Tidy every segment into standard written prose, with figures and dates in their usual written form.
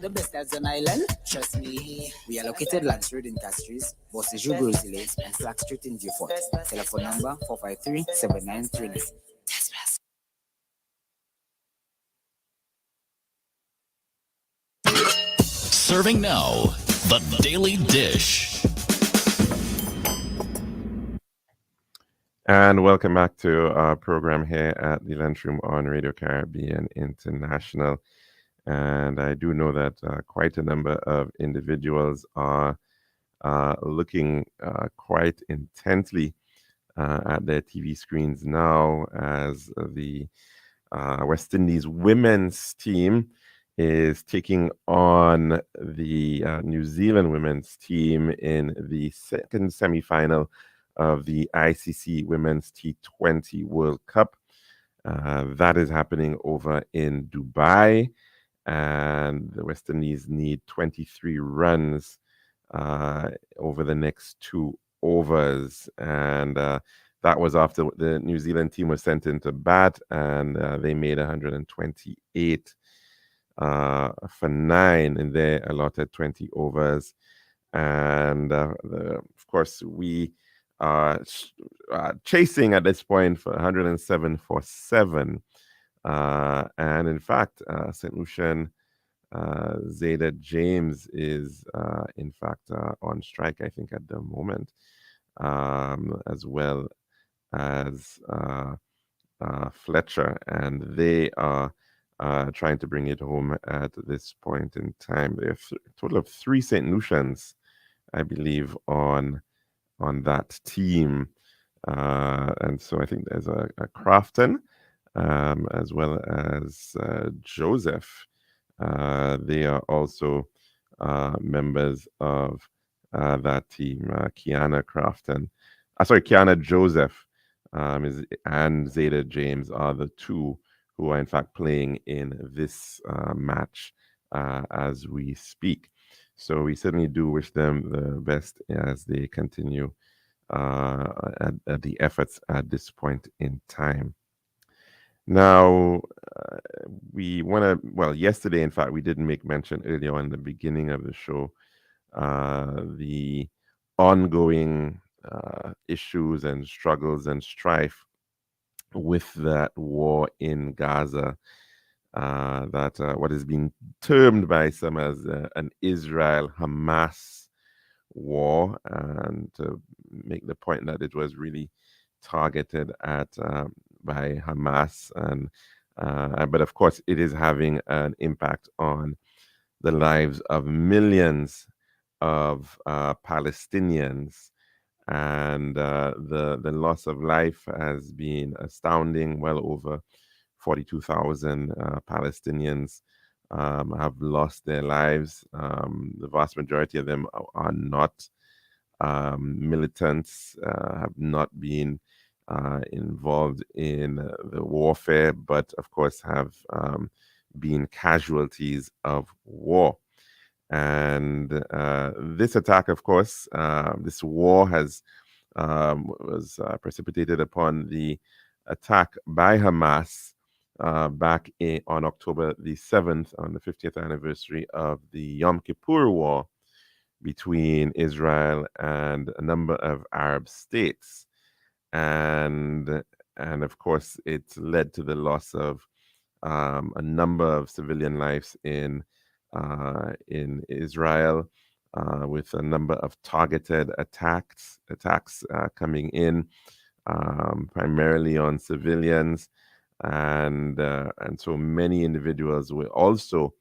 The best as an island, trust me. We are located Lance Road in Castries, Bossejou Grizzlies, and Flag Street in Vieux-Fort. Telephone number 453-7939. Serving now, the Daily Dish. And welcome back to our program here at the Lunchroom on Radio Caribbean International. And I do know that quite a number of individuals are looking quite intently at their TV screens now as the West Indies women's team is taking on the New Zealand women's team in the second semi-final of the ICC Women's T20 World Cup. That is happening over in Dubai, and the West Indies need 23 runs over the next 2 overs, and that was after the New Zealand team was sent into bat, and they made 128 for 9 in their allotted 20 overs. And of course, we are chasing at this point for 107 for 7. And in fact, St. Lucian Zeta James is in fact on strike, I think, at the moment, as well as Fletcher, and they are trying to bring it home at this point in time. There's a total of 3 St. Lucians, I believe, on that team. And so I think there's a Crafton, as well as Joseph. They are also members of that team. Kiana Joseph and Zeta James are the 2 who are in fact playing in this match as we speak. So we certainly do wish them the best as they continue at the efforts at this point in time. Now, we want to, well, yesterday, in fact, we did make mention earlier on in the beginning of the show, the ongoing issues and struggles and strife with that war in Gaza, that what is being termed by some as an Israel-Hamas war, and to make the point that it was really targeted at by Hamas, and but of course it is having an impact on the lives of millions of Palestinians, and the loss of life has been astounding. Well over 42,000 Palestinians have lost their lives. The vast majority of them are not militants, have not been involved in the warfare, but of course have been casualties of war. And this attack, of course, this war was precipitated upon the attack by Hamas back on October the 7th, on the 50th anniversary of the Yom Kippur War between Israel and a number of Arab states. And of course, it led to the loss of a number of civilian lives in Israel, with a number of targeted attacks coming in, primarily on civilians, and so many individuals were also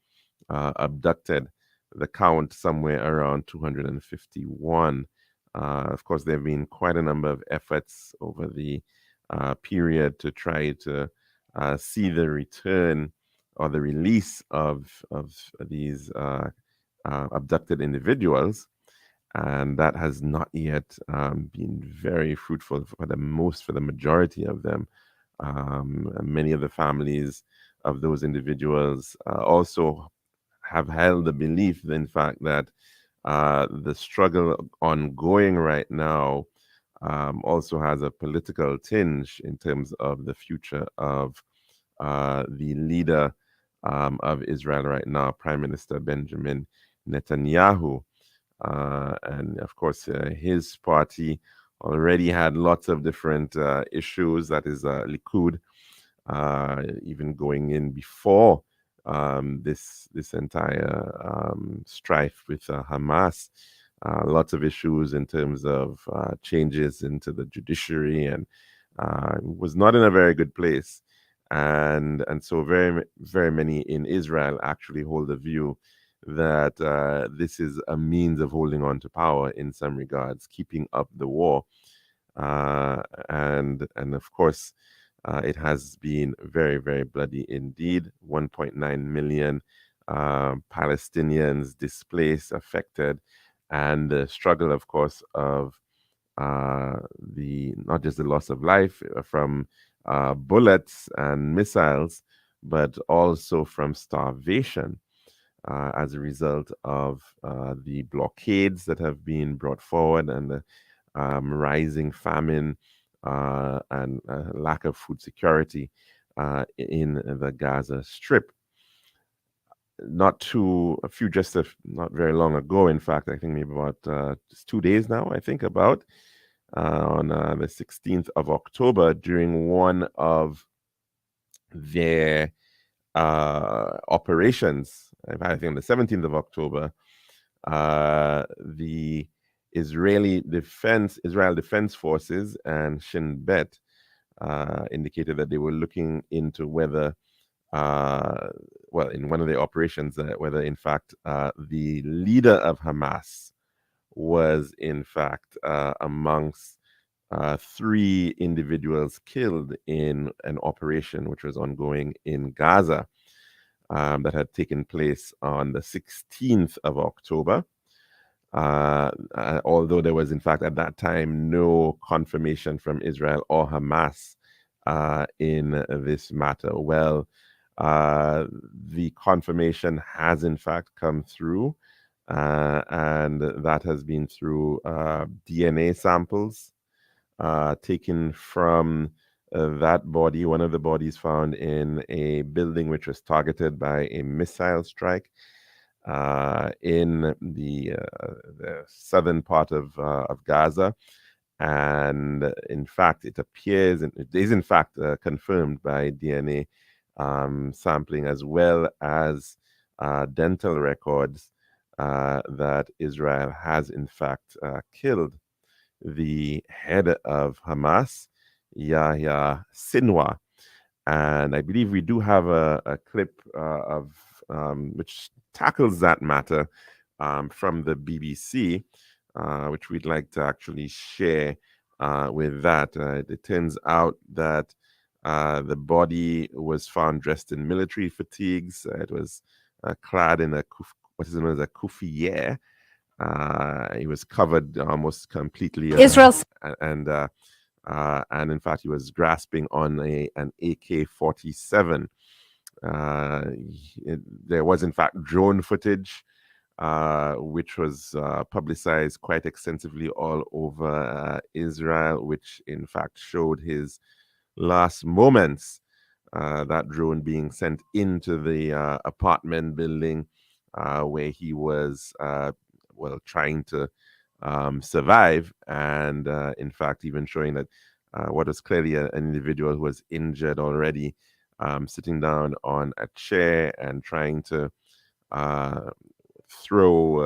abducted. The count somewhere around 251. Of course, there have been quite a number of efforts over the period to try to see the return or the release of these abducted individuals, and that has not yet been very fruitful for the majority of them. Many of the families of those individuals also have held the belief, in fact, that the struggle ongoing right now also has a political tinge in terms of the future of the leader of Israel right now, Prime Minister Benjamin Netanyahu. And of course, his party already had lots of different issues. That is Likud, even going in before this entire strife with Hamas. Lots of issues in terms of changes into the judiciary, and was not in a very good place. And so very many in Israel actually hold the view that this is a means of holding on to power in some regards, keeping up the war. And of course, it has been very, very bloody indeed. 1.9 million Palestinians displaced, affected, and the struggle, of course, of the not just the loss of life from bullets and missiles, but also from starvation as a result of the blockades that have been brought forward and the rising famine and lack of food security in the Gaza Strip. Not very long ago, in fact, I think maybe about just 2 days now, I think about, on the 16th of October, during one of their operations, I think on the 17th of October, the Israel Defense Forces and Shin Bet indicated that they were looking into whether, in one of their operations, whether in fact the leader of Hamas was in fact amongst 3 individuals killed in an operation which was ongoing in Gaza that had taken place on the 16th of October. Although there was, in fact, at that time, no confirmation from Israel or Hamas in this matter. Well, the confirmation has, in fact, come through, and that has been through DNA samples taken from that body, one of the bodies found in a building which was targeted by a missile strike in the southern part of Gaza. And in fact, it is in fact confirmed by DNA sampling as well as dental records that Israel has in fact killed the head of Hamas, Yahya Sinwar. And I believe we do have a clip of which tackles that matter from the BBC, which we'd like to actually share with that. It turns out that the body was found dressed in military fatigues. It was clad in what is known as a kufiye. He was covered almost completely. Israel's and in fact, he was grasping on an AK-47. There was, in fact, drone footage, which was publicized quite extensively all over Israel, which, in fact, showed his last moments. That drone being sent into the apartment building where he was, trying to survive, and in fact, even showing that what was clearly an individual who was injured already, sitting down on a chair and trying to throw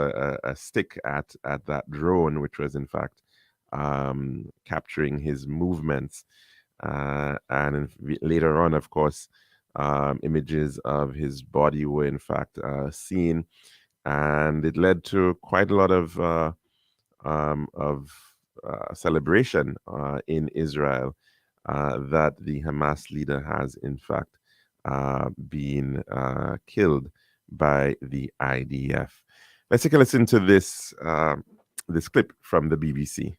a stick at that drone, which was in fact capturing his movements. And later on, of course, images of his body were in fact seen, and it led to quite a lot of celebration in Israel that the Hamas leader has in fact been killed by the IDF. Let's take a listen to this clip from the BBC.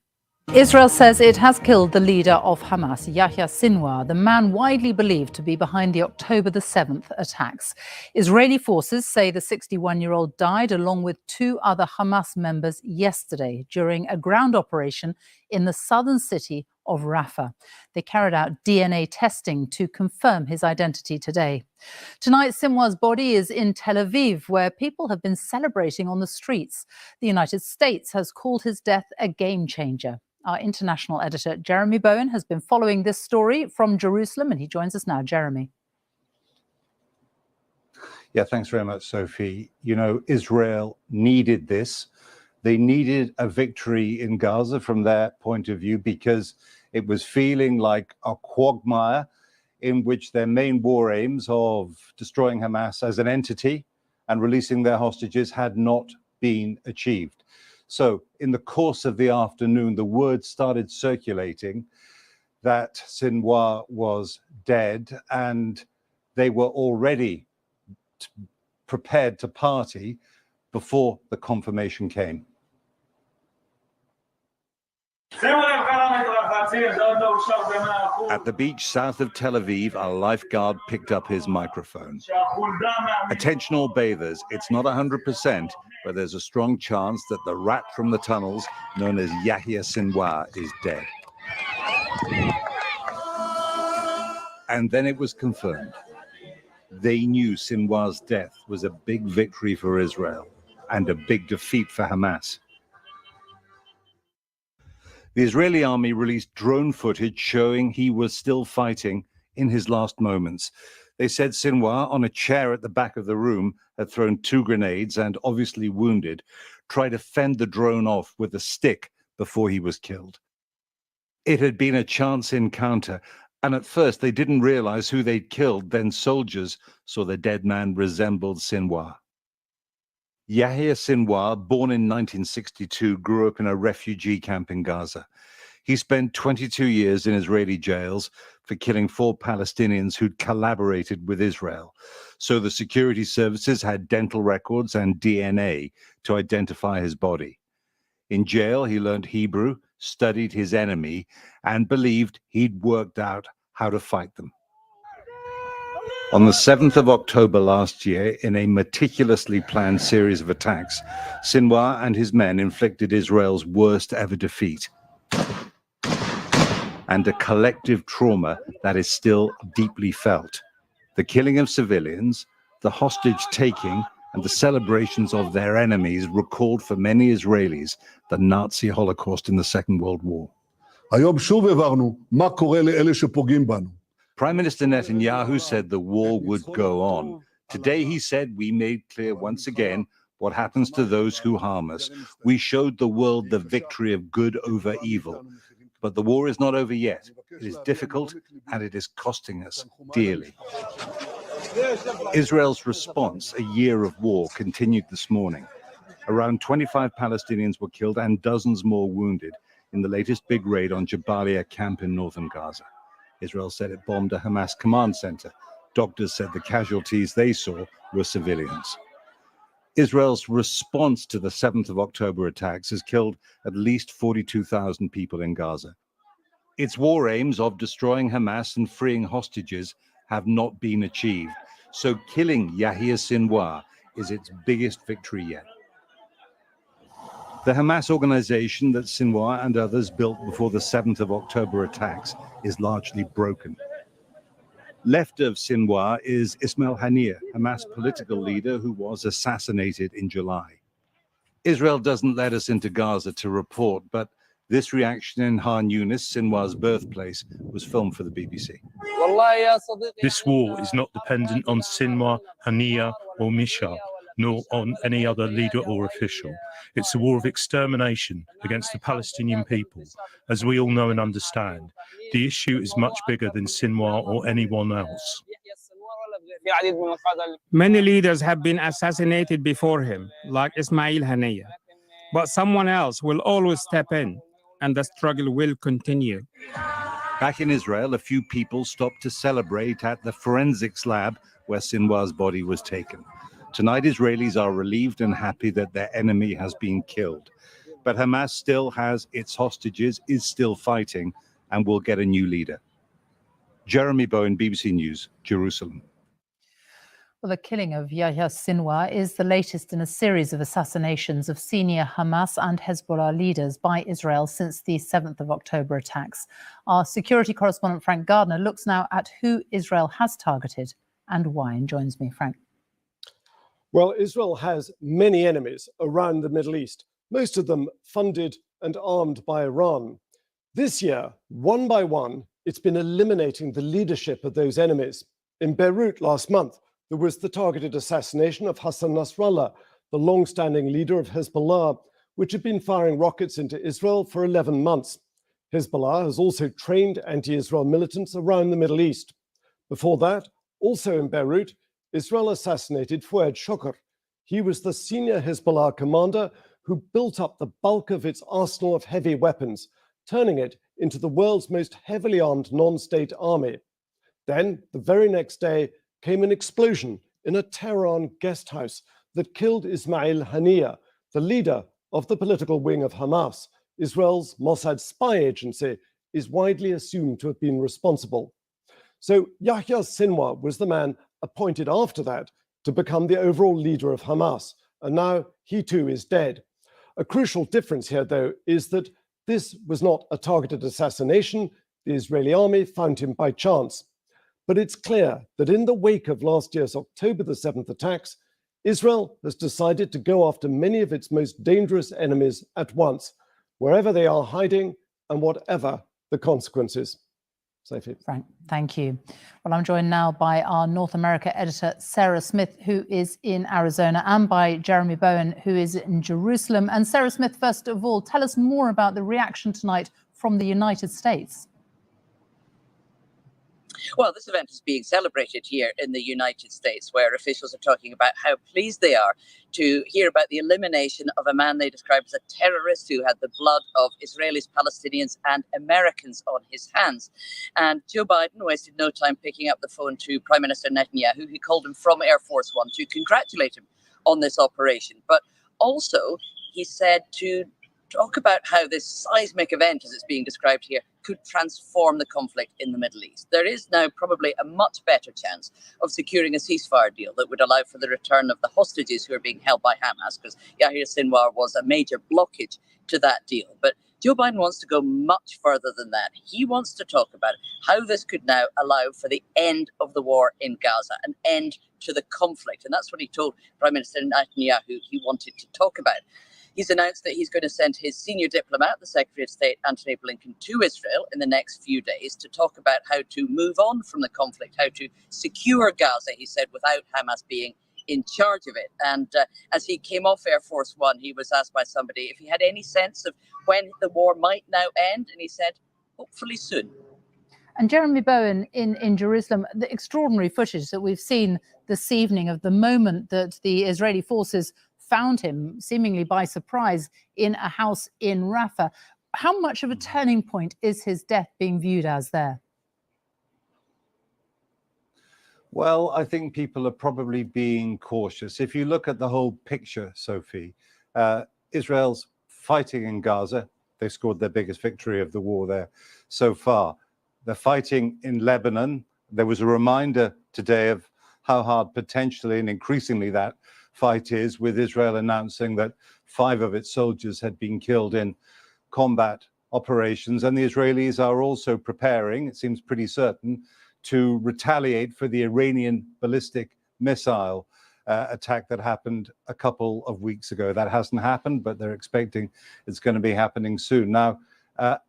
Israel says it has killed the leader of Hamas, Yahya Sinwar, the man widely believed to be behind the October the 7th attacks. Israeli forces say the 61-year-old died along with 2 other Hamas members yesterday during a ground operation in the southern city of Rafah. They carried out DNA testing to confirm his identity today. Tonight, Sinwar's body is in Tel Aviv, where people have been celebrating on the streets. The United States has called his death a game changer. Our international editor, Jeremy Bowen, has been following this story from Jerusalem, and he joins us now. Jeremy. Yeah, thanks very much, Sophie. You know, Israel needed this. They needed a victory in Gaza from their point of view because it was feeling like a quagmire in which their main war aims of destroying Hamas as an entity and releasing their hostages had not been achieved. So in the course of the afternoon, the word started circulating that Sinwar was dead, and they were already prepared to party before the confirmation came. At the beach south of Tel Aviv, a lifeguard picked up his microphone. Attention all bathers, it's not 100%, but there's a strong chance that the rat from the tunnels, known as Yahya Sinwar, is dead. And then it was confirmed. They knew Sinwar's death was a big victory for Israel and a big defeat for Hamas. The Israeli army released drone footage showing he was still fighting in his last moments. They said Sinwar, on a chair at the back of the room, had thrown 2 grenades and, obviously wounded, tried to fend the drone off with a stick before he was killed. It had been a chance encounter, and at first they didn't realize who they'd killed. Then soldiers saw the dead man resembled Sinwar. Yahya Sinwar, born in 1962, grew up in a refugee camp in Gaza. He spent 22 years in Israeli jails for killing 4 Palestinians who'd collaborated with Israel. So the security services had dental records and DNA to identify his body. In jail, he learned Hebrew, studied his enemy, and believed he'd worked out how to fight them. On the 7th of October last year, in a meticulously planned series of attacks, Sinwar and his men inflicted Israel's worst ever defeat and a collective trauma that is still deeply felt. The killing of civilians, the hostage taking, and the celebrations of their enemies recalled for many Israelis the Nazi Holocaust in the Second World War. Prime Minister Netanyahu said the war would go on. Today, he said, we made clear once again what happens to those who harm us. We showed the world the victory of good over evil. But the war is not over yet. It is difficult, and it is costing us dearly. Israel's response, a year of war, continued this morning. Around 25 Palestinians were killed and dozens more wounded in the latest big raid on Jabalia camp in northern Gaza. Israel said it bombed a Hamas command center. Doctors said the casualties they saw were civilians. Israel's response to the 7th of October attacks has killed at least 42,000 people in Gaza. Its war aims of destroying Hamas and freeing hostages have not been achieved. So killing Yahya Sinwar is its biggest victory yet. The Hamas organization that Sinwar and others built before the 7th of October attacks is largely broken. Left of Sinwar is Ismail Haniyeh, Hamas political leader who was assassinated in July. Israel doesn't let us into Gaza to report, but this reaction in Khan Yunis, Sinwar's birthplace, was filmed for the BBC. This war is not dependent on Sinwar, Haniyeh or Mishal, nor on any other leader or official. It's a war of extermination against the Palestinian people, as we all know and understand. The issue is much bigger than Sinwar or anyone else. Many leaders have been assassinated before him, like Ismail Haniyeh. But someone else will always step in, and the struggle will continue. Back in Israel, a few people stopped to celebrate at the forensics lab where Sinwar's body was taken. Tonight, Israelis are relieved and happy that their enemy has been killed. But Hamas still has its hostages, is still fighting, and will get a new leader. Jeremy Bowen, BBC News, Jerusalem. Well, the killing of Yahya Sinwar is the latest in a series of assassinations of senior Hamas and Hezbollah leaders by Israel since the 7th of October attacks. Our security correspondent Frank Gardner looks now at who Israel has targeted and why, and joins me. Frank. Well, Israel has many enemies around the Middle East, most of them funded and armed by Iran. This year, one by one, it's been eliminating the leadership of those enemies. In Beirut last month, there was the targeted assassination of Hassan Nasrallah, the long-standing leader of Hezbollah, which had been firing rockets into Israel for 11 months. Hezbollah has also trained anti-Israel militants around the Middle East. Before that, also in Beirut, Israel assassinated Fouad Shokr. He was the senior Hezbollah commander who built up the bulk of its arsenal of heavy weapons, turning it into the world's most heavily armed non-state army. Then, the very next day, came an explosion in a Tehran guest house that killed Ismail Haniyeh, the leader of the political wing of Hamas. Israel's Mossad spy agency is widely assumed to have been responsible. So Yahya Sinwar was the man appointed after that to become the overall leader of Hamas, and now he too is dead. A crucial difference here, though, is that this was not a targeted assassination. The Israeli army found him by chance. But it's clear that in the wake of last year's October the 7th attacks, Israel has decided to go after many of its most dangerous enemies at once, wherever they are hiding and whatever the consequences. Sophie. Frank, thank you. Well, I'm joined now by our North America editor, Sarah Smith, who is in Arizona, and by Jeremy Bowen, who is in Jerusalem. And Sarah Smith, first of all, tell us more about the reaction tonight from the United States. Well, this event is being celebrated here in the United States, where officials are talking about how pleased they are to hear about the elimination of a man they describe as a terrorist who had the blood of Israelis, Palestinians and Americans on his hands. And Joe Biden wasted no time picking up the phone to Prime Minister Netanyahu. He called him from Air Force One to congratulate him on this operation. But also, he said to talk about how this seismic event, as it's being described here, could transform the conflict in the Middle East. There is now probably a much better chance of securing a ceasefire deal that would allow for the return of the hostages who are being held by Hamas, because Yahya Sinwar was a major blockage to that deal. But Joe Biden wants to go much further than that. He wants to talk about how this could now allow for the end of the war in Gaza, an end to the conflict. And that's what he told Prime Minister Netanyahu he wanted to talk about. He's announced that he's going to send his senior diplomat, the Secretary of State, Antony Blinken, to Israel in the next few days to talk about how to move on from the conflict, how to secure Gaza, he said, without Hamas being in charge of it. And as he came off Air Force One, he was asked by somebody if he had any sense of when the war might now end. And he said, hopefully soon. And Jeremy Bowen in Jerusalem, the extraordinary footage that we've seen this evening of the moment that the Israeli forces found him, seemingly by surprise, in a house in Rafah. How much of a turning point is his death being viewed as there? Well, I think people are probably being cautious. If you look at the whole picture, Sophie, Israel's fighting in Gaza. They scored their biggest victory of the war there so far. They're fighting in Lebanon. There was a reminder today of how hard potentially and increasingly that fight is, with Israel announcing that 5 of its soldiers had been killed in combat operations. And the Israelis are also preparing, it seems pretty certain, to retaliate for the Iranian ballistic missile attack that happened a couple of weeks ago. That hasn't happened, but they're expecting it's going to be happening soon. Now,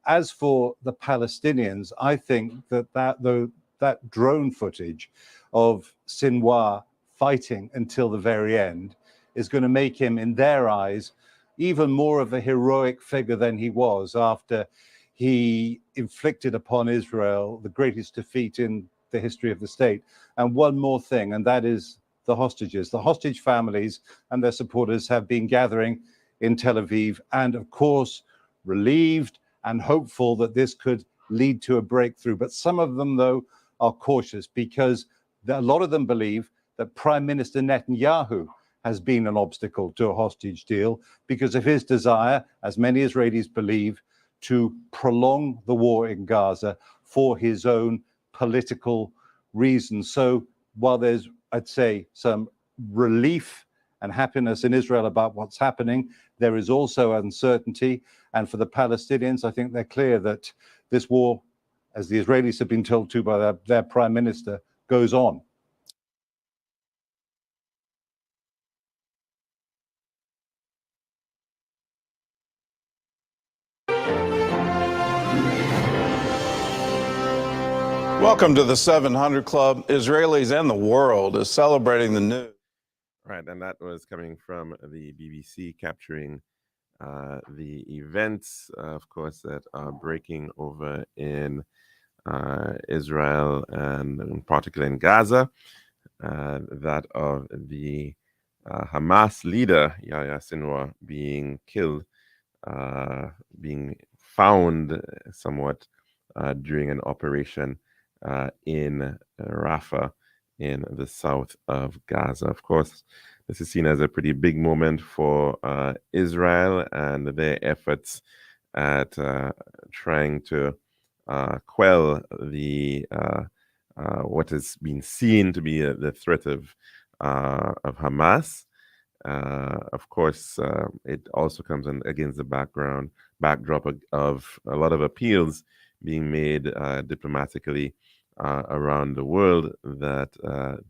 as for the Palestinians, I think that drone footage of Sinwar fighting until the very end is going to make him, in their eyes, even more of a heroic figure than he was after he inflicted upon Israel the greatest defeat in the history of the state. And one more thing, and that is the hostages. The hostage families and their supporters have been gathering in Tel Aviv, and of course, relieved and hopeful that this could lead to a breakthrough. But some of them, though, are cautious because a lot of them believe that Prime Minister Netanyahu has been an obstacle to a hostage deal because of his desire, as many Israelis believe, to prolong the war in Gaza for his own political reasons. So while there's I'd say, some relief and happiness in Israel about what's happening. There is also uncertainty. And for the Palestinians, I think they're clear that this war, as the Israelis have been told to by their prime minister, goes on. Welcome to the 700 Club. Israelis and the world is celebrating the news. Right, and that was coming from the BBC, capturing the events, of course, that are breaking over in Israel and in particular in Gaza, that of the Hamas leader, Yahya Sinwar, being killed, being found somewhat during an operation in Rafah in the south of Gaza. Of course, this is seen as a pretty big moment for Israel and their efforts at trying to quell the what has been seen to be the threat of Hamas. Of course, it also comes in against the backdrop of a lot of appeals being made diplomatically around the world that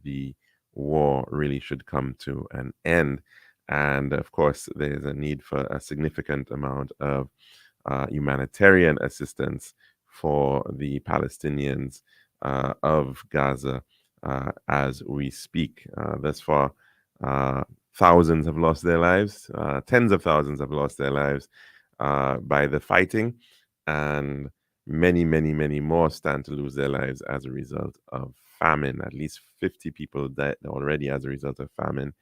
the war really should come to an end. And of course, there's a need for a significant amount of humanitarian assistance for the Palestinians of Gaza as we speak. Thus far, thousands have lost their lives, tens of thousands have lost their lives by the fighting, and many, many, many more stand to lose their lives as a result of famine. At least 50 people died already as a result of famine,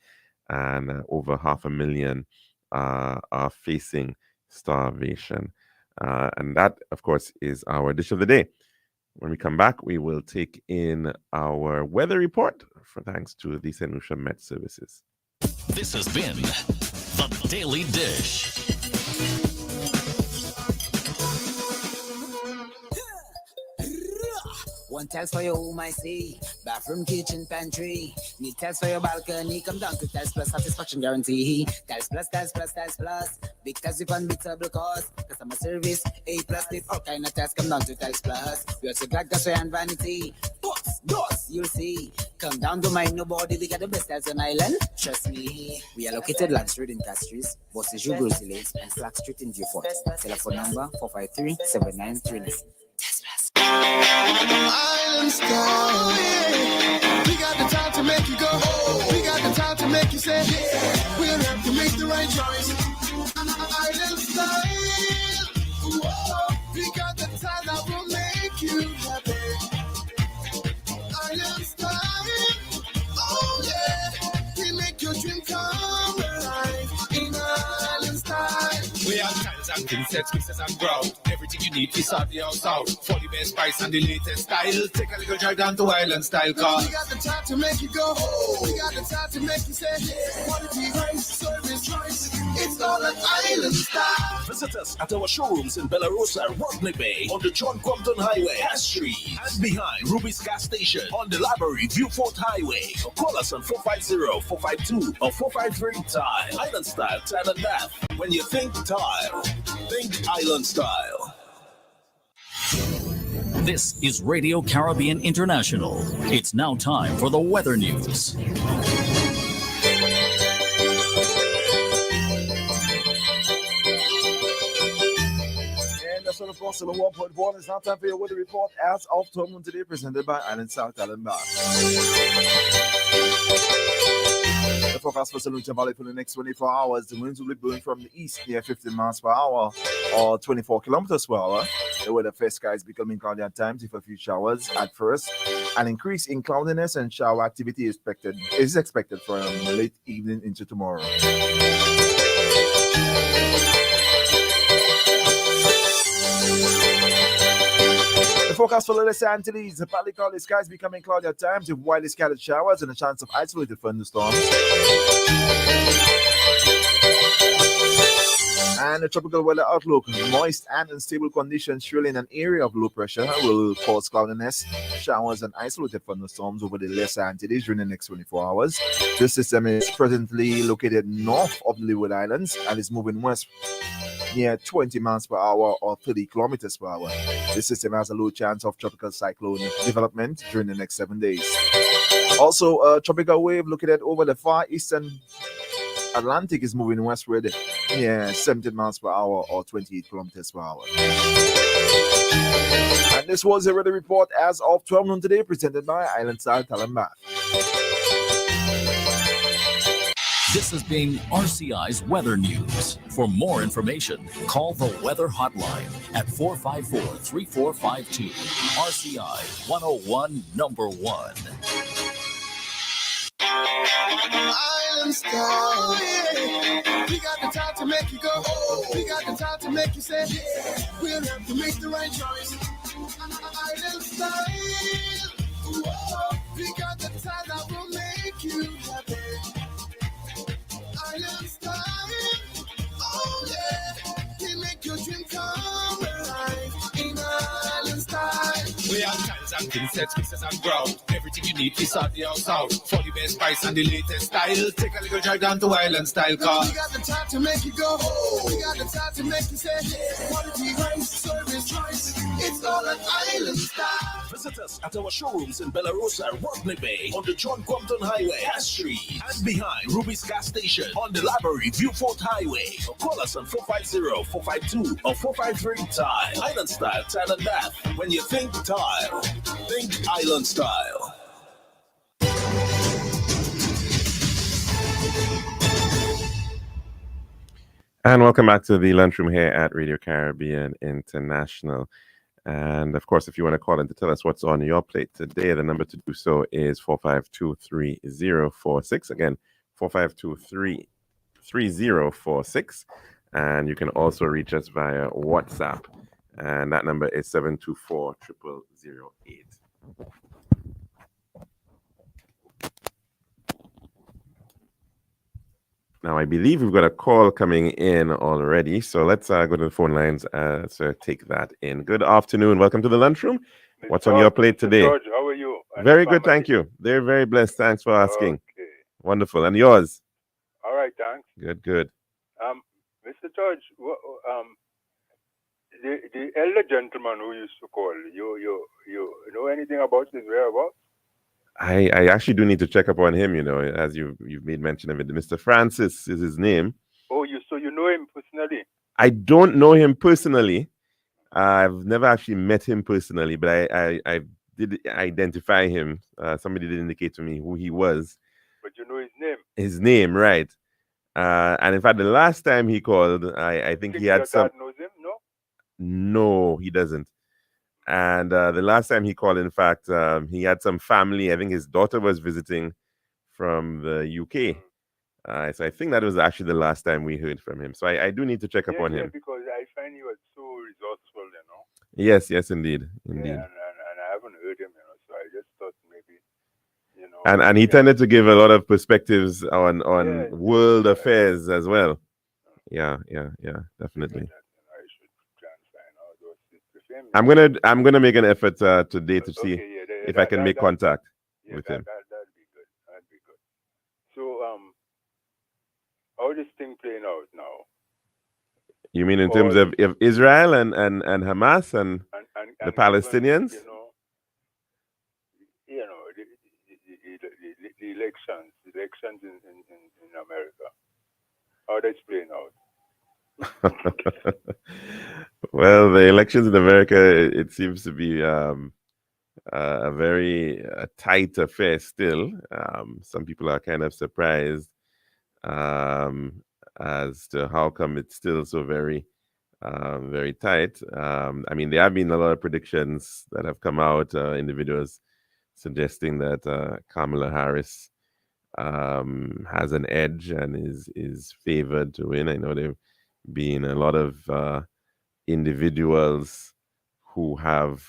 and over 500,000 are facing starvation. And that, of course, is our dish of the day. When we come back, we will take in our weather report, for thanks to the St. Lucia Met Services. This has been The Daily Dish. One tiles for your home, I see. Bathroom, kitchen, pantry. Need tiles for your balcony. Come down to Tiles Plus, satisfaction guarantee. Tiles Plus, Tiles Plus, Tiles Plus. Big tiles with unbeatable cost. Customer service, A+, with all kind of tiles. Come down to Tiles Plus. We also got gasway and vanity. Books, doors, you'll see. Come down to mind nobody. We got the best tiles on island. Trust me. We are located Lance Road in Castries, Bosses Gros and Flag Street in Viewfort. Telephone number 453-7939. Island style, yeah. We got the time to make you go. We got the time to make you say, yeah. We'll have to make the right choice. Island style, whoa. We got the time that will make you happy. Island style, oh yeah. We make your dream come alive in Island style. We have tiles and princess, mixes and ground. Everything you need is on the house out. For the best price and the latest style. Take a little drive down to Island Style car. We got the time to make you go. We got the time to make you say, yeah. Quality, price, service, choice. It's all an Island Style. Visit us at our showrooms in Bellarosa, Rodney Bay, on the John Compton Highway, Cass Street, and behind Ruby's Gas Station on the Library Viewfort Highway. Call us on 450-452 or 453-TILE. Island Style, Tile and Bath. When you think tile, think Island Style. This is Radio Caribbean International. It's now time for the weather news. On the Boston 1.1. It's now time for your weather report as of 12 noon today, presented by Island South Island Bar. The forecast for St. Lucia Valley for the next 24 hours. The winds will be blowing from the east near 15 miles per hour or 24 kilometers per hour. The weather fair skies becoming cloudy at times with a few showers at first. An increase in cloudiness and shower activity is expected from late evening into tomorrow. The forecast for Little Antilles, the partly cloudy skies becoming cloudy at times with widely scattered showers and a chance of isolated thunderstorms. And And the tropical weather outlook: moist and unstable conditions swirling an area of low pressure will cause cloudiness, showers, and isolated thunderstorms over the lesser Antilles during the next 24 hours. This system is presently located north of the Leeward Islands and is moving west near 20 miles per hour or 30 kilometers per hour. This system has a low chance of tropical cyclone development during the next 7 days. Also, a tropical wave located over the far eastern Atlantic is moving westward near 17 miles per hour or 28 kilometers per hour. And this was a weather report as of 12 noon today, presented by Island Style Talent Bath. This has been RCI's Weather News. For more information, call the Weather Hotline at 454-3452. RCI 101 number 1. Island Style, yeah. We got the time to make you go. We got the time to make you say, yeah. We'll have to make the right choice. Island Style, whoa. We got the time that will make you happy. Island Style, oh yeah. We make your dream come alive in Island Style. We have tiles and pin sets, pieces and ground. Everything you need is at the house out. For the best price and the latest style, take a little drive down to Island Style car. We got the time to make you go. We got the time to make you say, yeah. Quality rice, service choice. It's all at Island Style. Visit us at our showrooms in Belarus and Rodney Bay on the John Compton Highway, Cass Street, and behind Ruby's gas station on the Library Viewfort Highway. Or call us on 450-452 or 453-TILE. Island Style, Tile and Bath. When you think tile, think Island Style. And welcome back to the lunchroom here at Radio Caribbean International. And of course, if you want to call in to tell us what's on your plate today, the number to do so is 452-3046. Again, 452-3046. And you can also reach us via WhatsApp. And that number is 724-0008. Now, I believe we've got a call coming in already. So let's go to the phone lines to take that in. Good afternoon. Welcome to the lunchroom. What's on your plate today? George, how are you? Very good, thank you. They're very blessed. Thanks for asking. Okay. Wonderful. And yours? All right, thanks. Good, good. Mr. George, the elder gentleman who used to call, you know anything about his whereabouts? I actually do need to check up on him, you know, as you've made mention of it. Mr. Francis is his name. Oh, so you know him personally? I don't know him personally. I've never actually met him personally, but I did identify him. Somebody did indicate to me who he was. But you know his name? His name, right. And in fact, the last time he called, I think he had some... Dad knows him, no? No, he doesn't. And the last time he called, in fact, he had some family. I think his daughter was visiting from the UK. So I think that was actually the last time we heard from him. So I do need to check up on him. Because I find he was so resourceful, you know. Yes, indeed. Yeah, and I haven't heard him, you know, so I just thought maybe, you know. And he tended to give a lot of perspectives on world affairs as well. Yeah, definitely. I'm gonna make an effort today to see if I can make contact with him. That'd be good. So how this thing playing out now? You mean in terms of Israel and Hamas and the Palestinians? You know, the elections in America. How that's playing out? Well, the elections in America, it seems to be a very tight affair still. Some people are kind of surprised as to how come it's still so very tight. I mean, there have been a lot of predictions that have come out, individuals suggesting that Kamala Harris has an edge and is favored to win. I know there have been a lot of individuals who have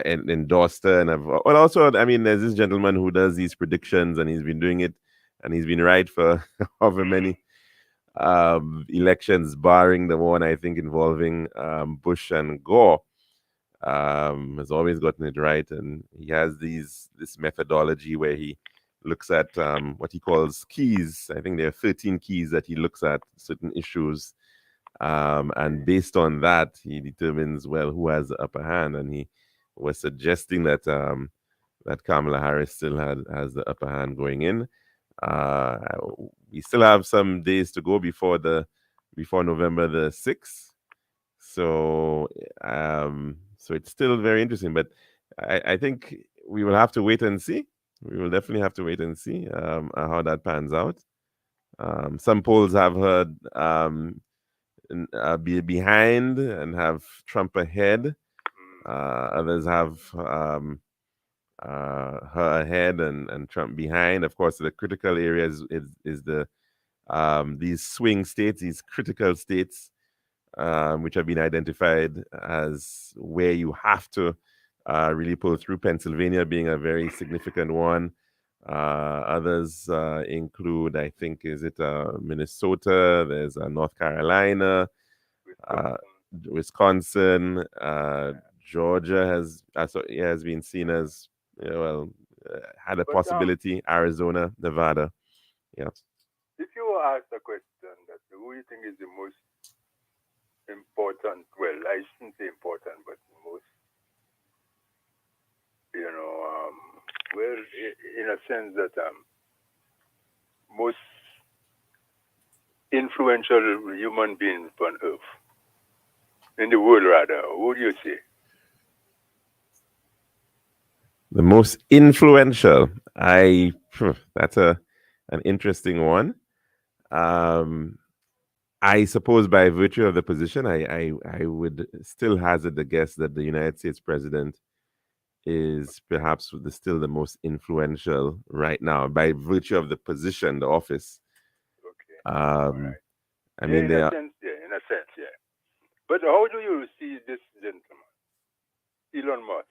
endorsed her and have also, I mean, there's this gentleman who does these predictions and he's been doing it and he's been right for however many elections, barring the one I think involving Bush and Gore. Has always gotten it right, and he has this methodology where he looks at what he calls keys. I think there are 13 keys that he looks at certain issues, and based on that, he determines well who has the upper hand. And he was suggesting that that Kamala Harris still has the upper hand going in. We still have some days to go before November the 6th. So so it's still very interesting, but I think we will have to wait and see. We will definitely have to wait and see how that pans out. Some polls have heard be behind and have Trump ahead. Others have her ahead and Trump behind. Of course, the critical areas is the these swing states, these critical states, which have been identified as where you have to really pull through. Pennsylvania being a very significant one. Others include, I think, is it Minnesota? There's North Carolina, Wisconsin, Georgia has been seen as had a possibility. Arizona, Nevada, yeah. If you were asked a question that who you think is the most important, well, I shouldn't say important, but most, well, in a sense that most influential human beings on earth, in the world rather, who do you say? The most influential, that's an interesting one. I suppose by virtue of the position, I would still hazard the guess that the United States president is perhaps still the most influential right now by virtue of the position, the office. Okay. Right. I yeah, mean, in a sense, yeah. But how do you see this gentleman, Elon Musk?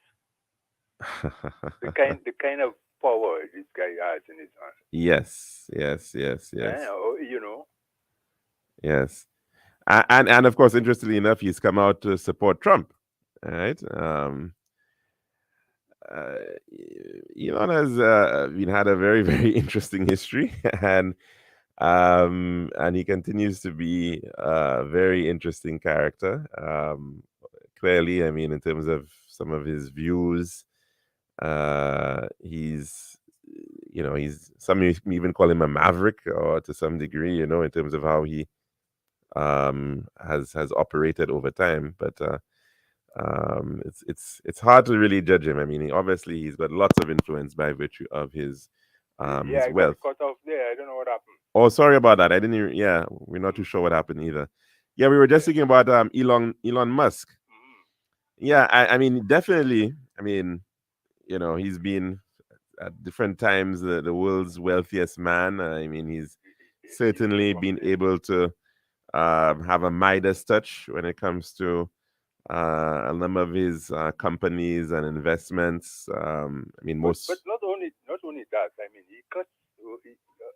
the kind of power this guy has in his hand. Yes. Yes. And of course, interestingly enough, he's come out to support Trump. Right. Elon has had a very, very interesting history, and he continues to be a very interesting character. Clearly, I mean, in terms of some of his views, he's some even call him a maverick, or to some degree, in terms of how he has operated over time. But it's hard to really judge him. I mean, obviously he's got lots of influence by virtue of his his wealth. Got cut off there. I don't know what happened. Oh, sorry about that. I didn't even, we're not too sure what happened either. Yeah, we were just thinking about Elon Musk. Yeah, I mean, definitely. I mean, he's been at different times the world's wealthiest man. I mean, he's certainly been able to have a Midas touch when it comes to a number of his companies and investments. I mean, but not only that. I mean, he cuts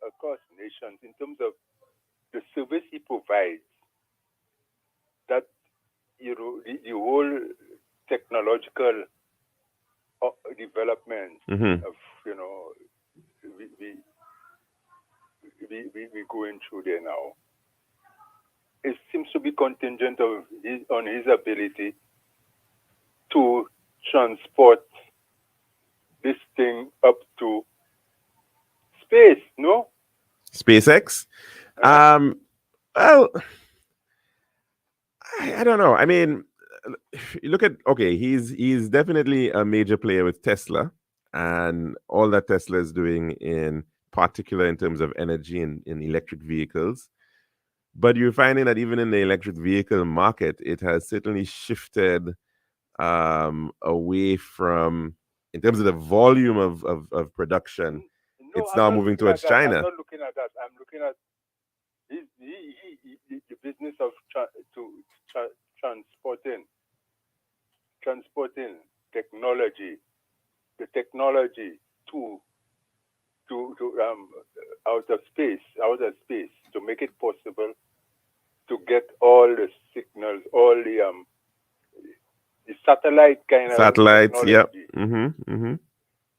across nations in terms of the service he provides. That the whole technological development of we going through there now. It seems to be contingent on his ability to transport this thing up to space, no? SpaceX? Well, I don't know. I mean, look at, he's definitely a major player with Tesla and all that Tesla is doing in particular in terms of energy and in electric vehicles. But you're finding that even in the electric vehicle market, it has certainly shifted away from, in terms of the volume of production, it's now moving towards China. I'm not looking at that. I'm looking at the business of transporting technology, the technology to outer space to make it possible satellite kind Satellites, of yep. technology.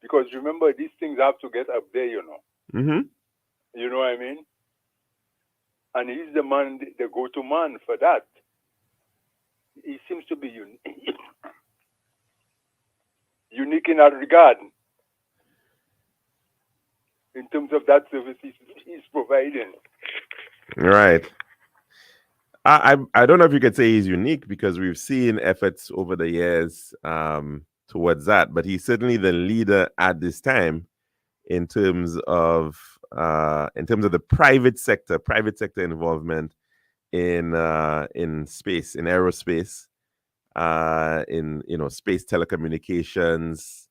Because remember, these things have to get up there, you know. You know what I mean? And he's the man, the go-to man for that. He seems to be unique in that regard, in terms of that service he's providing. Right. I don't know if you could say he's unique, because we've seen efforts over the years towards that, but he's certainly the leader at this time in terms of the private sector involvement in space, in aerospace, in space telecommunications,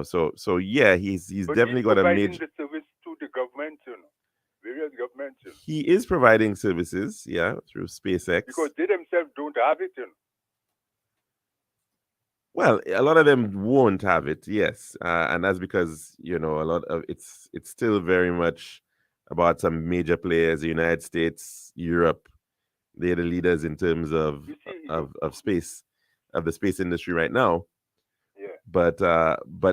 so yeah, he's definitely got a major. The service to the government, various governments. He is providing services, yeah, through SpaceX. Because they themselves don't have it. Well, a lot of them won't have it, yes, and that's because a lot of it's still very much about some major players, the United States, Europe. They're the leaders in terms of space, of the space industry right now. Yeah. But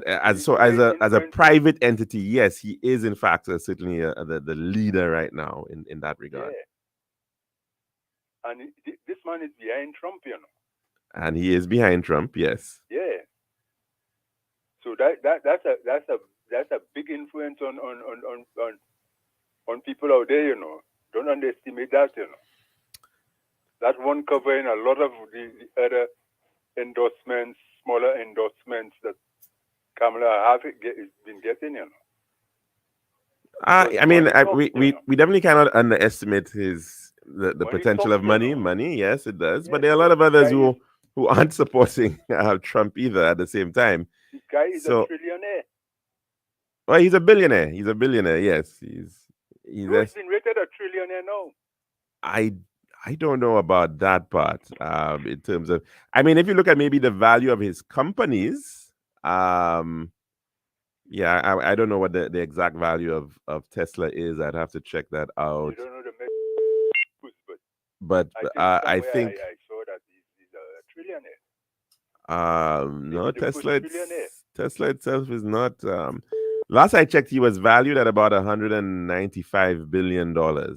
as a private entity, yes, he is in fact certainly the leader right now in that regard. Yeah. And this man is behind Trump, And he is behind Trump, yes. Yeah. So that's a big influence on people out there, Don't underestimate that, That one covering a lot of the other endorsements, smaller endorsements that Kamala has been getting, I mean, we definitely cannot underestimate the potential of money. Money, yes, it does. Yeah, but there are a lot of others who aren't supporting Trump either at the same time. This guy is a trillionaire. Well, he's a billionaire. He's a billionaire, yes. He's been rated a trillionaire now. I don't know about that part in terms of, I mean, if you look at maybe the value of his companies, I don't know what the exact value of Tesla is. I'd have to check that out. You don't know but I think I saw that he's a trillionaire. No, Tesla itself is not. Last I checked, he was valued at about $195 billion. I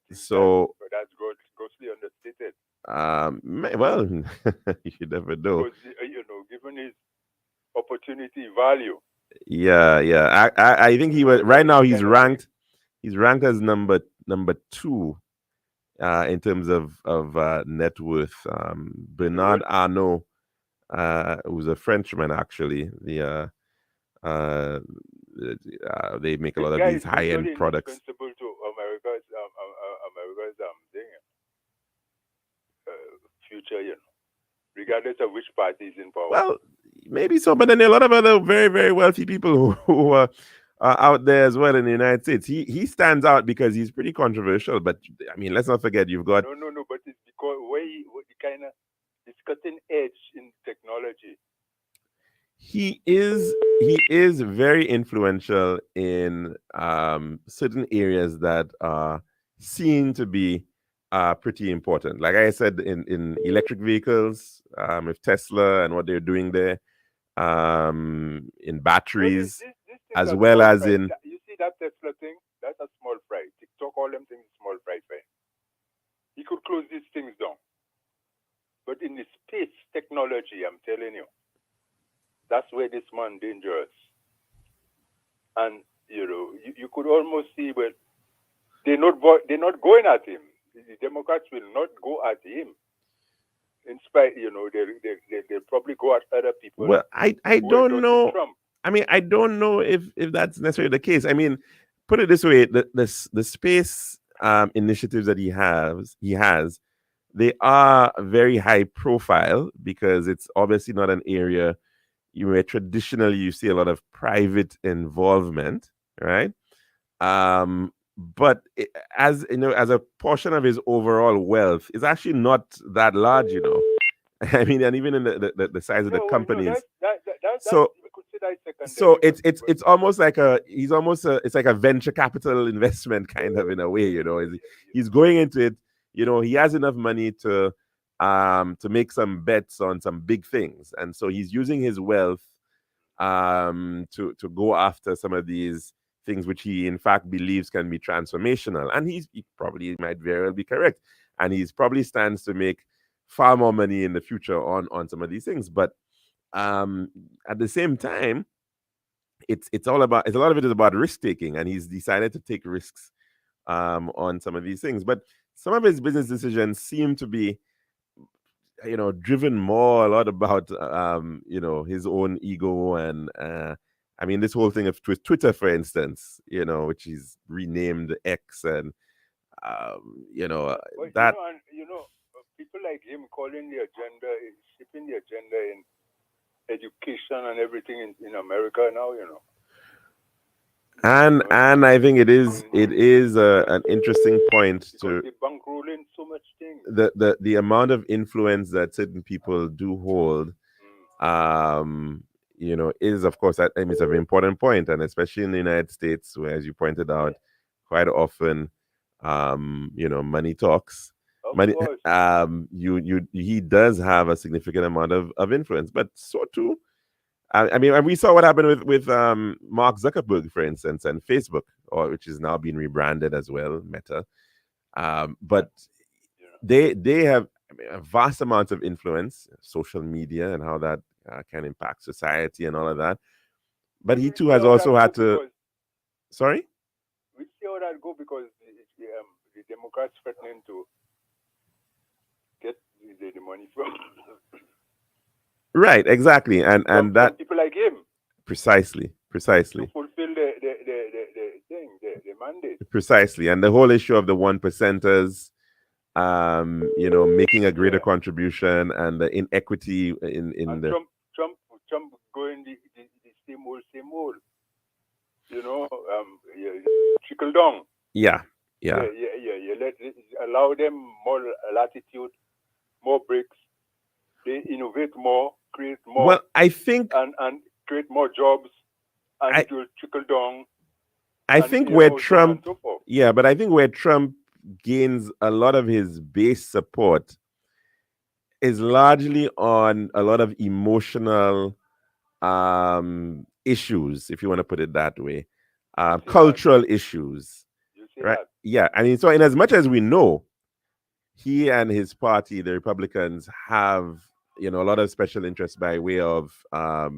think so that's grossly understated. Well, you never know. Because, given his opportunity value. Yeah. I think he was right now. He's ranked as number 2 in terms of net worth. Bernard Arnault, who's a Frenchman, actually. They make a lot of these high-end products. To America's future, regardless of which party is in power. Well, maybe so, but then there are a lot of other very, very wealthy people who are out there as well in the United States. He stands out because he's pretty controversial. But I mean, let's not forget you've got no. But it's because it's cutting edge in technology. He is very influential in certain areas that are seen to be pretty important. Like I said, in electric vehicles, with Tesla and what they're doing there, in batteries, as well as in. You see that Tesla thing? That's a small fry. TikTok, all them things, small fry. He could close these things down. But in the space technology, I'm telling you, that's where this man dangerous. And you could almost see, but they're not going at him. The Democrats will not go at him. In spite, they probably go at other people. Well, I don't know. I mean, I don't know if that's necessarily the case. I mean, put it this way: the space initiatives that he has, they are very high profile because it's obviously not an area where traditionally you see a lot of private involvement, right? But as a portion of his overall wealth, is actually not that large, I mean, and even in the size of the companies. So it's almost like it's like a venture capital investment kind of in a way, He's going into it, he has enough money to to make some bets on some big things. And so he's using his wealth to go after some of these things which he in fact believes can be transformational. And he probably might very well be correct. And he's probably stands to make far more money in the future on some of these things. But at the same time, it's a lot of it is about risk taking, and he's decided to take risks on some of these things. But some of his business decisions seem to be, driven more a lot about his own ego. And I mean, this whole thing of Twitter, for instance, which he's renamed X, and that. People like him calling the agenda, shipping the agenda in education and everything in America now, And I think it is an interesting point to they bankrolling so much things. The amount of influence that certain people do hold, is of course is an important point, and especially in the United States, where, as you pointed out, quite often, money talks. Money, he does have a significant amount of influence, but so too. I mean, we saw what happened with Mark Zuckerberg, for instance, and Facebook, which is now being rebranded as well, Meta. But they have a vast amount of influence, social media, and how that can impact society and all of that. But he too has also had to. Sorry? We see how that go because the Democrats threatening to get the money from. Right, exactly, and that people like him. Precisely. To fulfill the mandate. Precisely, and the whole issue of the 1%ers, making a greater contribution, and the inequity in the Trump going the same old. Trickle down. Yeah. Allow them more latitude, more bricks. They innovate more, create more. Well, I think and create more jobs, and it will trickle down. I think where Trump, but I think where Trump gains a lot of his base support is largely on a lot of emotional issues, if you want to put it that way, cultural issues, right? That? Yeah, I mean, so in as much as we know, he and his party, the Republicans, have a lot of special interests by way of a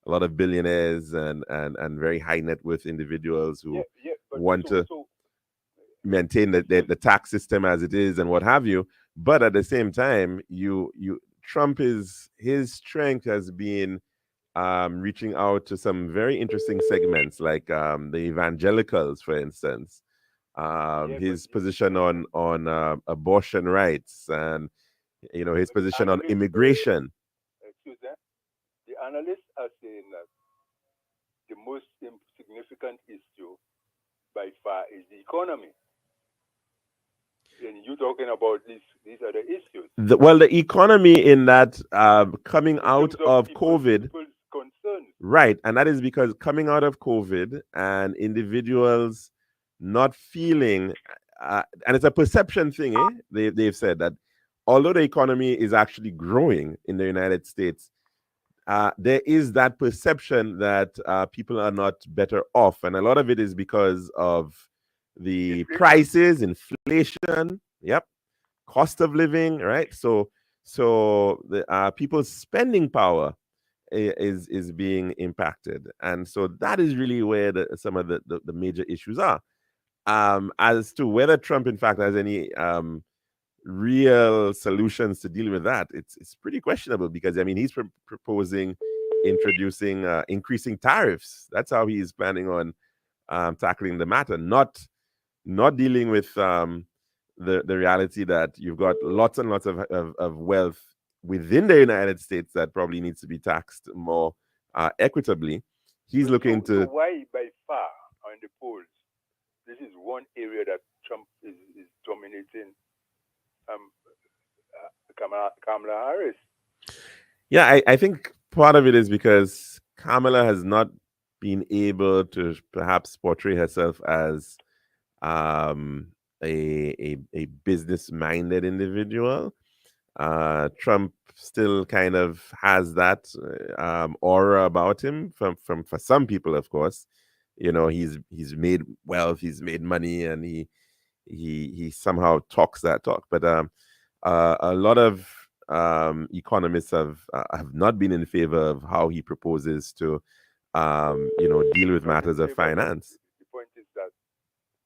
lot of billionaires and very high net worth individuals who want to maintain the tax system as it is and what have you. But at the same time, Trump his strength has been reaching out to some very interesting segments, like the evangelicals, for instance. His position on abortion rights, and his position on immigration. Excuse me. The analysts are saying that the most significant issue by far is the economy. And you're talking about these other issues. The economy, in that coming out of COVID, right, and that is because coming out of COVID and individuals not feeling, and it's a perception thing, they've said that although the economy is actually growing in the United States, there is that perception that people are not better off. And a lot of it is because of the prices, inflation, cost of living, right? So the people's spending power is being impacted. And so that is really where some of the major issues are. As to whether Trump, in fact, has any real solutions to deal with that, it's pretty questionable, because I mean, he's proposing increasing tariffs. That's how he is planning on tackling the matter, not dealing with the reality that you've got lots and lots of wealth within the United States that probably needs to be taxed more equitably. He's looking to. So why by far on the polls? This is one area that Trump is dominating. Kamala Harris. Yeah, I think part of it is because Kamala has not been able to perhaps portray herself as a business-minded individual. Trump still kind of has that aura about him from for some people, of course. You know, he's made wealth, he's made money, and he somehow talks that talk. But a lot of economists have not been in favor of how he proposes to deal with matters of finance. The point is that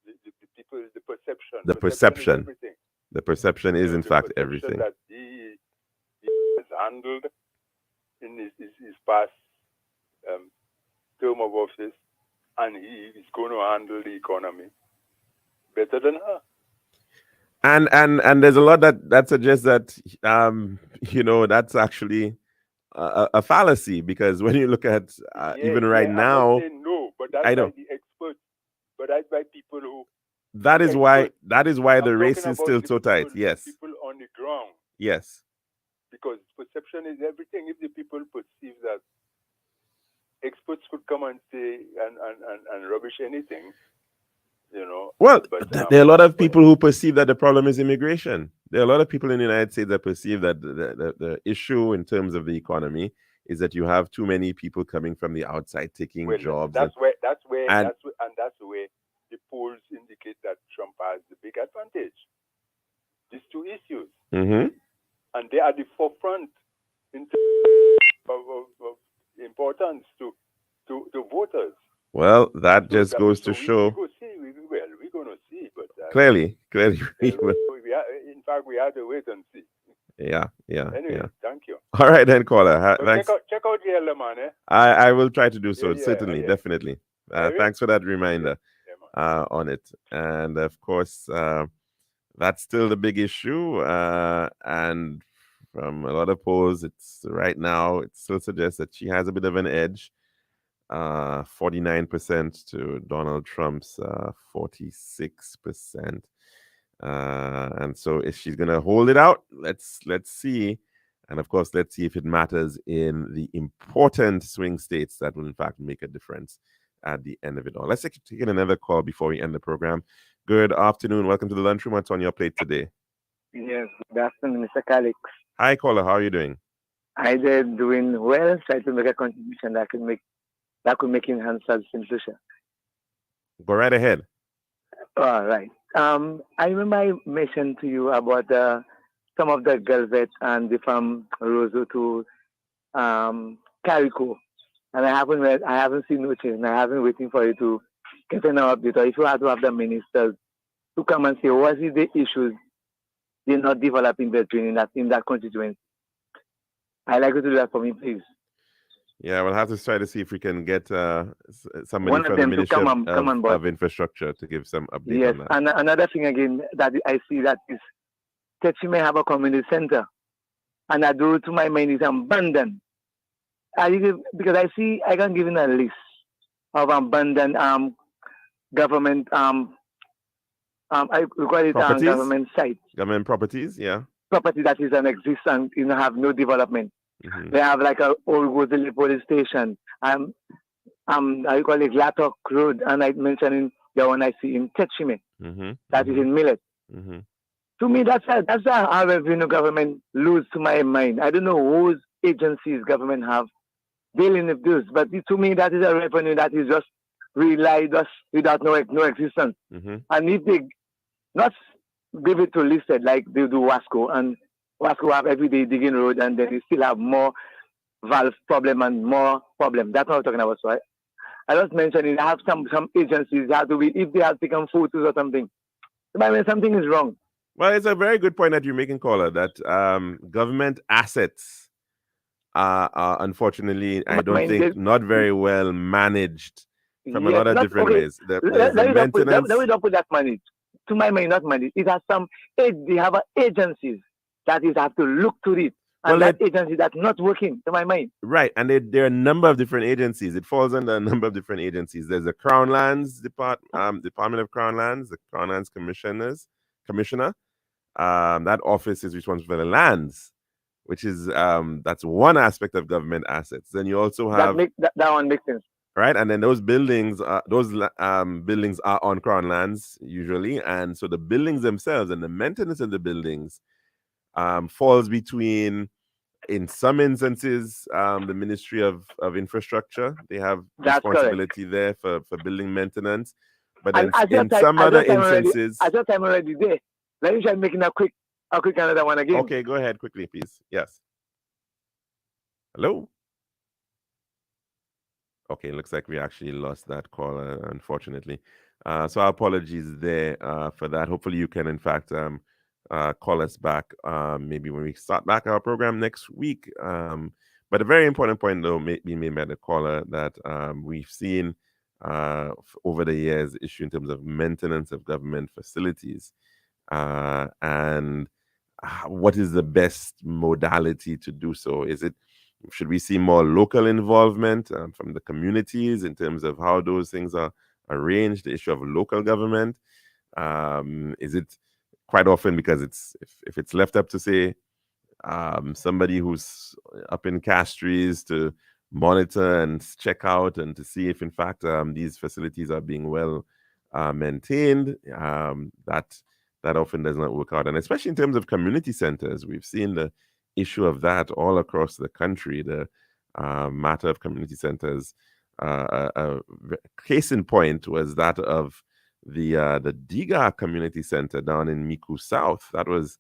the people, the perception. The perception is everything. The perception is, in fact, everything. That he has handled in his past term of office, and he is going to handle the economy better than her. And there's a lot that suggests that that's actually a fallacy, because when you look at even right now, no, but that's I know by the experts, but that's by people who. That is why the race is still so tight. Yes. People on the ground. Yes. Because perception is everything. If the people perceive that experts could come and say and rubbish anything, Well, there are a lot of people who perceive that the problem is immigration. There are a lot of people in the United States that perceive that the issue in terms of the economy is that you have too many people coming from the outside taking jobs. That's where the polls indicate that Trump has the big advantage. These two issues, and they are the forefront in terms of importance to voters. Well, that just goes to show. We're going to see, but clearly, in fact, we have to wait and see. Yeah. Anyway, thank you. All right, then, caller. Thanks. Check out the other man. I will try to do so. Yeah, certainly, definitely. Thanks for that reminder on it. And of course, that's still the big issue. And from a lot of polls, it's right now it still suggests that she has a bit of an edge. 49% to Donald Trump's 46%. And so if she's gonna hold it out, let's see. And of course, let's see if it matters in the important swing states that will in fact make a difference at the end of it all. Let's take another call before we end the program. Good afternoon. Welcome to the Lunchroom. What's on your plate today? Yes, good afternoon, Mr. Calix. Hi, caller. How are you doing? I did doing well. Try to make a contribution that could make enhance our solution. Go right ahead. All right. I remember I mentioned to you about some of the Galvet and the from Roseau to Carico, and I haven't seen no change. I have been waiting for you to get an update, or if you had to have the ministers to come and say what is the issues they're not developing the training in that constituency. I'd like you to do that for me, please. Yeah, we'll have to try to see if we can get somebody from the Ministry of Infrastructure to give some update yes, on that. And another thing again that I see that is that you may have a community center, and I do to my mind is abandoned. Because I can give you a list of abandoned government I call it government sites. Government properties, yeah. Property that is an existence, have no development. Mm-hmm. They have like a old Rosalie police station. I call it Latok Road, and I mentioned the one I see in Techime. That is in Millet. Mm-hmm. To me, that's how revenue government lose to my mind. I don't know whose agencies government have dealing with this, but to me, that is a revenue that is just without no existence. Mm-hmm. And if they not give it to listed like they do Wasco, and Wasco have everyday digging road, and then they still have more valve problem and more problem. That's what I'm talking about. So I just mentioned it. I have some agencies have to be, if they have taken photos or something. I mean, something is wrong. Well, it's a very good point that you're making, caller, that government assets are unfortunately, I don't think, not very well managed from a lot of different ways. Let me not put that money. To my mind, not money. It has they have agencies that is have to look to it. And that agency that's not working, to my mind. Right. And there are a number of different agencies. It falls under a number of different agencies. There's the Crown Lands Department of Crown Lands, the Crown Lands Commissioner. That office is responsible for the lands, which is that's one aspect of government assets. Then you also have that one makes sense. Right, and then those buildings are on Crown lands usually, and so the buildings themselves and the maintenance of the buildings falls between, in some instances, the Ministry of Infrastructure. They have That's responsibility there for building maintenance. But then And in some other instances, I just I'm already there. Let me try making a quick another one again. okay, go ahead quickly, please. Yes. Hello. Okay, looks like we actually lost that call, unfortunately. So our apologies there for that. Hopefully you can, in fact, call us back maybe when we start back our program next week. But a very important point, though, being made by the caller, that we've seen over the years the issue in terms of maintenance of government facilities. And what is the best modality to do so? Should we see more local involvement from the communities in terms of how those things are arranged, the issue of local government? Is it quite often, because if it's left up to, say, somebody who's up in Castries to monitor and check out and to see if, in fact, these facilities are being well maintained, that often does not work out. And especially in terms of community centers, we've seen the issue of that all across the country, the matter of community centers. A case in point was that of the Diga Community Center down in Miku South. That was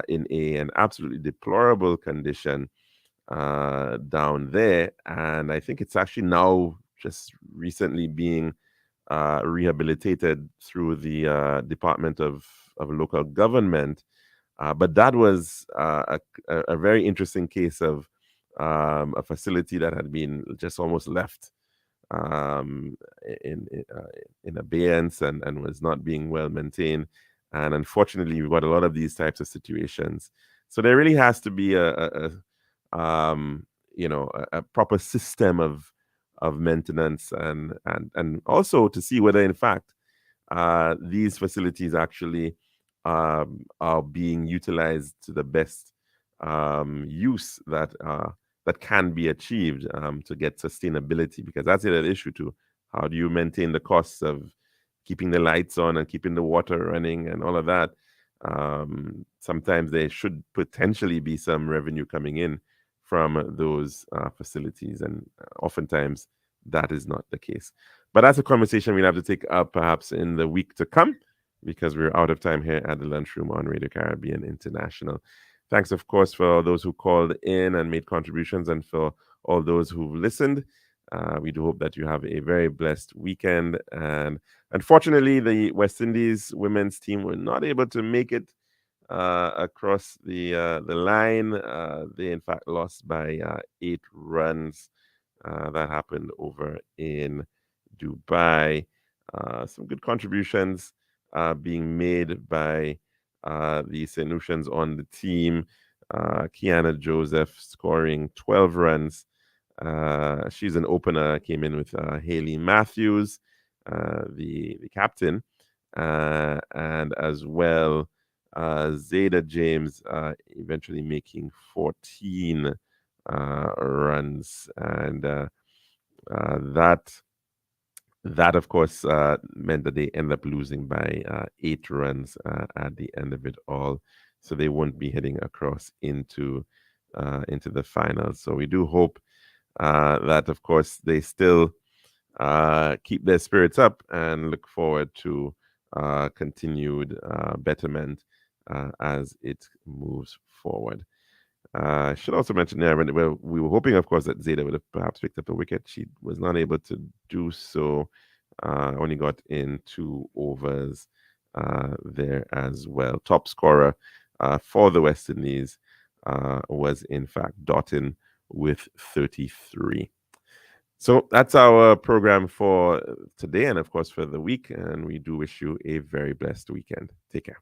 in an absolutely deplorable condition down there. And I think it's actually now just recently being rehabilitated through the Department of Local Government. But that was a very interesting case of a facility that had been just almost left in abeyance and was not being well maintained. And unfortunately, we've got a lot of these types of situations. So there really has to be a proper system of maintenance and also to see whether, in fact, these facilities actually are being utilized to the best use that can be achieved to get sustainability, because that's the issue too. How do you maintain the costs of keeping the lights on and keeping the water running and all of that? Sometimes there should potentially be some revenue coming in from those facilities, and oftentimes that is not the case. But that's a conversation we'll have to take up perhaps in the week to come, because we're out of time here at the Lunchroom on Radio Caribbean International. Thanks, of course, for all those who called in and made contributions, and for all those who've listened. We do hope that you have a very blessed weekend. And unfortunately, the West Indies women's team were not able to make it across the line. They, in fact, lost by 8 runs. That happened over in Dubai. Some good contributions being made by the St. Lucians on the team. Kiana Joseph scoring 12 runs. She's an opener, came in with Haley Matthews, the captain, and as well Zayda James eventually making 14 runs. And that, of course, meant that they ended up losing by 8 runs at the end of it all. So they won't be heading across into the finals. So we do hope that, of course, they still keep their spirits up and look forward to continued betterment as it moves forward. I should also mention there, we were hoping, of course, that Zayda would have perhaps picked up a wicket. She was not able to do so. Only got in 2 overs there as well. Top scorer for the West Indies was, in fact, Doughton with 33. So that's our program for today and, of course, for the week. And we do wish you a very blessed weekend. Take care.